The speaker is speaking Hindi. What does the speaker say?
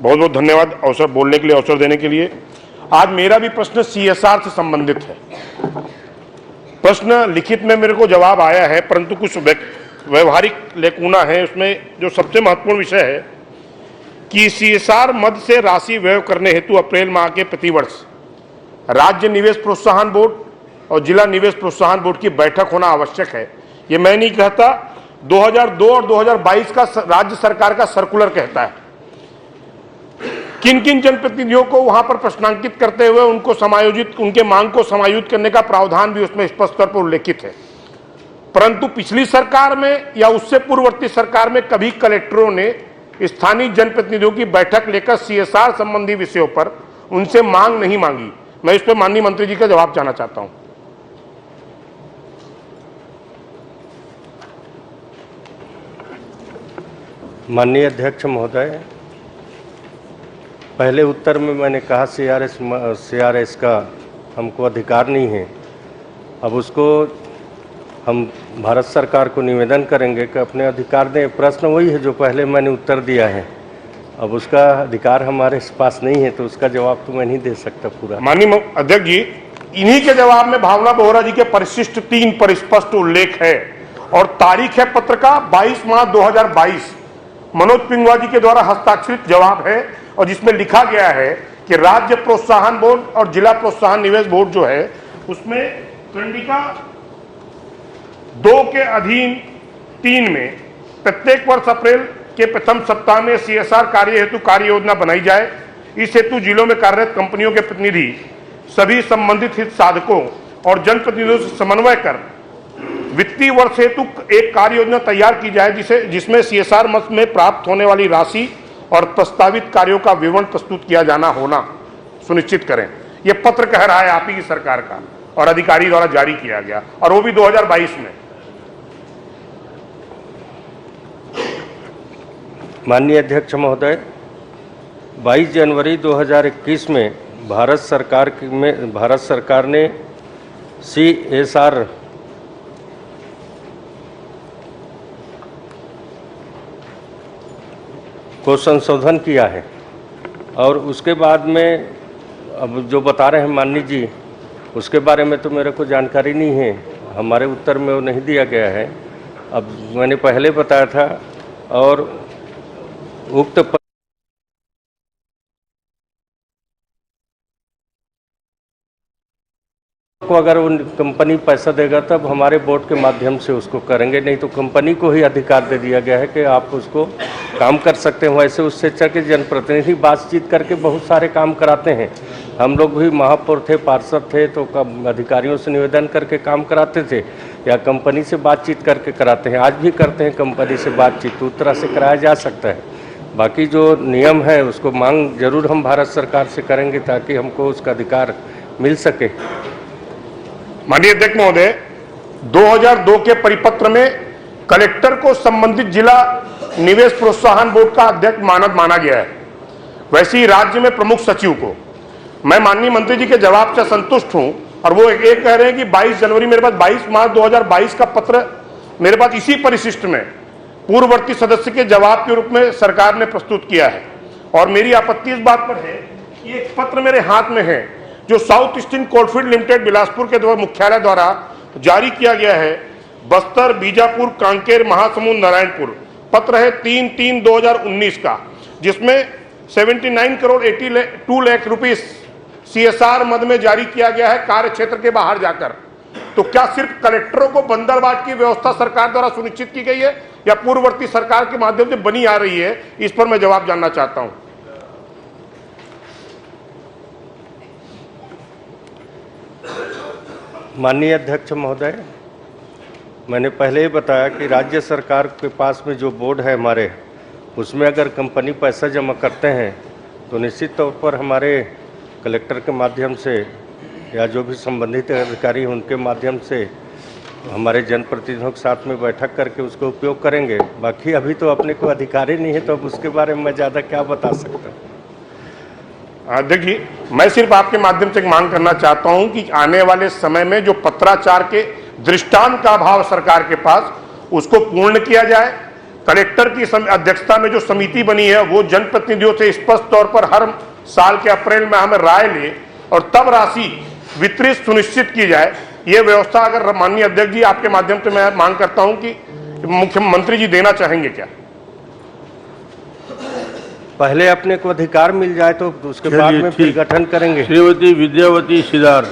बहुत बहुत धन्यवाद अवसर बोलने के लिए, अवसर देने के लिए। आज मेरा भी प्रश्न सीएसआर से संबंधित है। प्रश्न लिखित में मेरे को जवाब आया है, परंतु कुछ व्यवहारिक लेकुना है उसमें। जो सबसे महत्वपूर्ण विषय है कि सीएसआर मद से राशि व्यय करने हेतु अप्रैल माह के प्रतिवर्ष राज्य निवेश प्रोत्साहन बोर्ड और जिला निवेश प्रोत्साहन बोर्ड की बैठक होना आवश्यक है। ये मैं नहीं कहता, 2002 और 2022 का राज्य सरकार का सर्कुलर कहता है। किन किन जनप्रतिनिधियों को वहां पर प्रश्नांकित करते हुए उनके मांग को समायोजित करने का प्रावधान भी उसमें स्पष्ट तौर पर उल्लेखित है। परंतु पिछली सरकार में या उससे पूर्ववर्ती सरकार में कभी कलेक्टरों ने स्थानीय जनप्रतिनिधियों की बैठक लेकर सीएसआर संबंधी विषयों पर उनसे मांग नहीं मांगी। मैं इस पर माननीय मंत्री जी का जवाब चाहना चाहता हूं। माननीय अध्यक्ष महोदय, पहले उत्तर में मैंने कहा सीआरएस का हमको अधिकार नहीं है। अब उसको हम भारत सरकार को निवेदन करेंगे कि अपने अधिकार दें। प्रश्न वही है जो पहले मैंने उत्तर दिया है। अब उसका अधिकार हमारे पास नहीं है तो उसका जवाब तो मैं नहीं दे सकता पूरा। माननीय अध्यक्ष जी, इन्हीं के जवाब में भावना बोहरा जी के परिशिष्ट 3 पर स्पष्ट उल्लेख है और तारीख है पत्र का 22 मार्च 2022। मनोज पिंगवा जी के द्वारा हस्ताक्षरित जवाब है और जिसमें लिखा गया है कि राज्य प्रोत्साहन बोर्ड और जिला प्रोत्साहन निवेश बोर्ड जो है उसमें कंडिका 2 के अधीन 3 में प्रत्येक वर्ष अप्रैल के प्रथम सप्ताह में सीएसआर कार्य हेतु कार्य योजना बनाई जाए। इस हेतु जिलों में कार्यरत कंपनियों के प्रतिनिधि सभी संबंधित हित साधकों और जनप्रतिनिधियों से समन्वय कर वित्तीय वर्ष हेतु एक कार्य योजना तैयार की जाए जिसमें सीएसआर मद में प्राप्त होने वाली राशि और प्रस्तावित कार्यों का विवरण प्रस्तुत किया जाना होना सुनिश्चित करें। यह पत्र कह रहा है आप ही की सरकार का और अधिकारी द्वारा जारी किया गया, और वो भी 2022 में। माननीय अध्यक्ष महोदय, 22 जनवरी 2021 में भारत सरकार ने सीएसआर को संशोधन किया है और उसके बाद में अब जो बता रहे हैं माननीय जी, उसके बारे में तो मेरे को जानकारी नहीं है। हमारे उत्तर में वो नहीं दिया गया है। अब मैंने पहले बताया था और उक्त को अगर वो कंपनी पैसा देगा तब हमारे बोर्ड के माध्यम से उसको करेंगे, नहीं तो कंपनी को ही अधिकार दे दिया गया है कि आप उसको काम कर सकते हैं। वैसे उससे चल के जनप्रतिनिधि बातचीत करके बहुत सारे काम कराते हैं। हम लोग भी महापौर थे, पार्षद थे, तो अधिकारियों से निवेदन करके काम कराते थे या कंपनी से बातचीत करके कराते हैं। आज भी करते हैं कंपनी से बातचीत, तो उस तरह से कराया जा सकता है। बाकी जो नियम है उसको मांग जरूर हम भारत सरकार से करेंगे ताकि हमको उसका अधिकार मिल सके। माननीय अध्यक्ष महोदय, 2002 के परिपत्र में कलेक्टर को संबंधित जिला निवेश प्रोत्साहन बोर्ड का अध्यक्ष माना गया है। वैसे ही राज्य में प्रमुख सचिव को। मैं माननीय मंत्री जी के जवाब से संतुष्ट हूं और वो एक कह रहे हैं कि 22 जनवरी मेरे पास 22 मार्च 2022 का पत्र मेरे पास इसी परिशिष्ट में पूर्ववर्ती सदस्य के जवाब के रूप में सरकार ने प्रस्तुत किया है। और मेरी आपत्ति इस बात पर है कि एक पत्र मेरे हाथ में है जो south eastern coalfield limited Bilaspur के मुख्यालय द्वारा जारी किया गया है। बस्तर, बीजापुर, कांकेर, महासमुंद, नारायणपुर। पत्र है 3/3/2019 का, जिसमें 79 करोड़ 82 लाख रुपीस सीएसआर मद में जारी किया गया है कार्य क्षेत्र के बाहर जाकर। तो क्या सिर्फ कलेक्टरों को बंदरबाट की व्यवस्था सरकार द्वारा सुनिश्चित की गई है या पूर्ववर्ती सरकार के माध्यम से बनी आ रही है? इस पर मैं जवाब जानना चाहता हूं। माननीय अध्यक्ष महोदय, मैंने पहले ही बताया कि राज्य सरकार के पास में जो बोर्ड है हमारे, उसमें अगर कंपनी पैसा जमा करते हैं तो निश्चित तौर पर हमारे कलेक्टर के माध्यम से या जो भी संबंधित अधिकारी हैं उनके माध्यम से हमारे जनप्रतिनिधियों के साथ में बैठक करके उसको उपयोग करेंगे। बाकी अभी तो अपने को अधिकार ही नहीं है, तो अब उसके बारे में मैं ज़्यादा क्या बता सकता हूँ। देखिए, मैं सिर्फ आपके माध्यम से मांग करना चाहता हूं कि आने वाले समय में जो पत्राचार के दृष्टांत का अभाव सरकार के पास, उसको पूर्ण किया जाए। कलेक्टर की अध्यक्षता में जो समिति बनी है वो जनप्रतिनिधियों से स्पष्ट तौर पर हर साल के अप्रैल में हमें राय ले और तब राशि वितरित सुनिश्चित की जाए। ये व्यवस्था अगर माननीय अध्यक्ष जी आपके माध्यम से मैं मांग करता हूं कि मुख्यमंत्री जी देना चाहेंगे क्या? पहले अपने को अधिकार मिल जाए तो उसके बाद में फिर गठन करेंगे। श्रीमती विद्यावती सिदार।